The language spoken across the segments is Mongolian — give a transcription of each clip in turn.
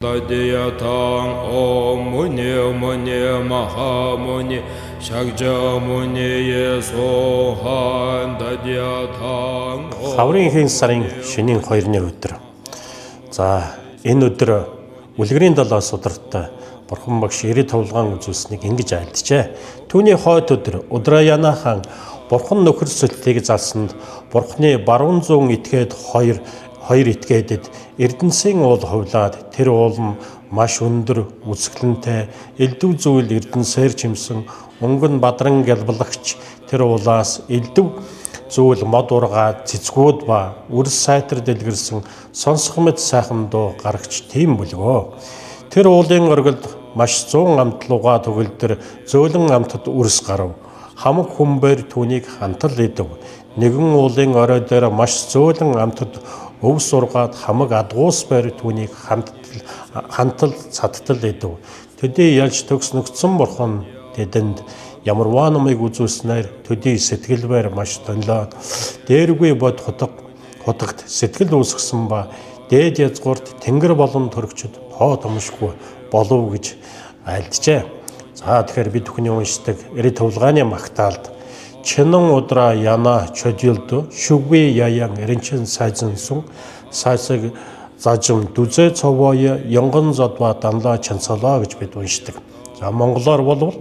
Dadiyatang Om Muni Muni Mahamuni Shakjamuni Yesohan Dadiyatang Хаврын ихэнх сарын шөнийн 2-ны өдөр. За энэ өдөр үлгэрийн 7 сударт Бурхан багш 90 товлгаан үзүүлснийг ингэж айлтжээ. Түүний хойд өдөр Удраяна хаан Бурхан нөхөрсөлтийг залсанд Бурханы баруун зүүн этгээд хоёр этгээдэд Эрдэнсийн уул хувлаад тэр уул нь маш өндөр үсгэлэнтэй элдв зүйл Эрдэнсээр чимсэн өнгөн бадран гялблагч тэр уулаас элдв зүйл мод ургаад цэцгүүд ба үрс сайтар дэлгэрсэн сонсох мэд сайхан дуу гарагч тийм бүлгөө. Тэр уулын оргилд маш 100 амтлууга төгөлдөр зөөлөн амтд үрс гарав. Хамаг хүмбэр түүнийг хантал идэв. Нэгэн уулын орой дээр маш зөөлөн амтд өвс ургаад хамаг адгуус байр түүнийг хантал цадтал идэв. Төдий ялж төгснөгцөн Бурхан тэдэнд ямарваа номыг үзүүлснээр төдий сэтгэл байр маш тонлоод дээргүй бод хутагт сэтгэл үүсгэсэн ба дээд язгуурт тэнгэр болон төрөгчд тоо томшгүй болов гэж айлтжээ. За тэгэхээр бид бүхний уншдаг 90 товлгааны магтаалд Чинэн удра яна чодилдо шүгвэ яян эренчин сайзансун сайсаг зажим дүзэ цовоё янгон зодва данла чансалаа гэж бид уншдаг. За монголоор болвол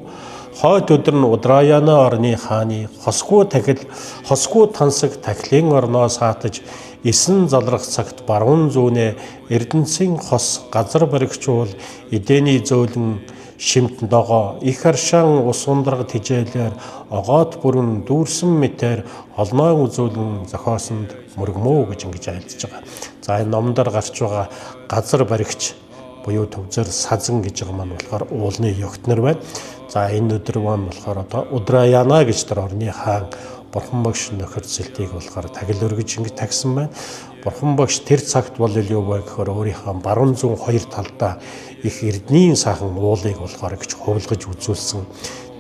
хойд өдөр нь Удраяна орны хааны хосгүй тансаг тахилын орноос хаатаж эсэн залрах цагт баруун зүүнээ Эрдэнсийн хос газар баригчуул эдэний зөөлөн шимт ногоо их аршаан ус ундраг тижээлээр огоот бүрэн дүүрсэн мэтээр олноо үзүүлэн зохиосонд мөргмөө гэж айлдж байгаа. За энэ номдор гарч байгаа газар баригч буюу төвзөр сазан гэж байгаа маань болохоор уулны ёгтнэр байна. За энэ өдөр маань болохоор одоо Удраяна гэж тэр орны хаан Бурхан багш нөхөрсөлтийг болохоор тагил өргөж ингэж тагсан байна. Бурхан багш тэр цагт бол юу вэ гэхээр өөрийнхөө баруун зүүн хоёр талдаа их эрдний сайхан уулыг болохоор гэж хувилгаж үзүүлсэн.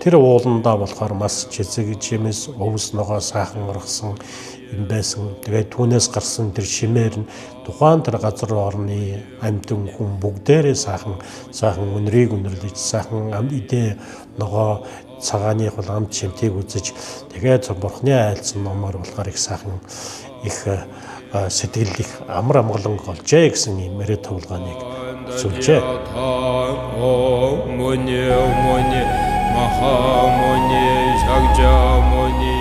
Тэр ууландаа болохоор мас чэцэг жимс өвс ногоо сайхан ургасан юм байсан. Тэгээд түүнээс гарсан тэр шимээр нь тухайн тэр газар орны амьтан хүн бүгдээрээ сайхан үнрийг үнэрлэж сайхан идэ ногоо цагааны гол амт шимтгийг үзэж тэгээд Бурханы айлцсан номоор болохоор их сайхан их сэтгэл их амар амгалан голжээ гэсэн юм 90 товлгааныг сүлжээ. Om Muni Muni Mahamuni Shakjamuni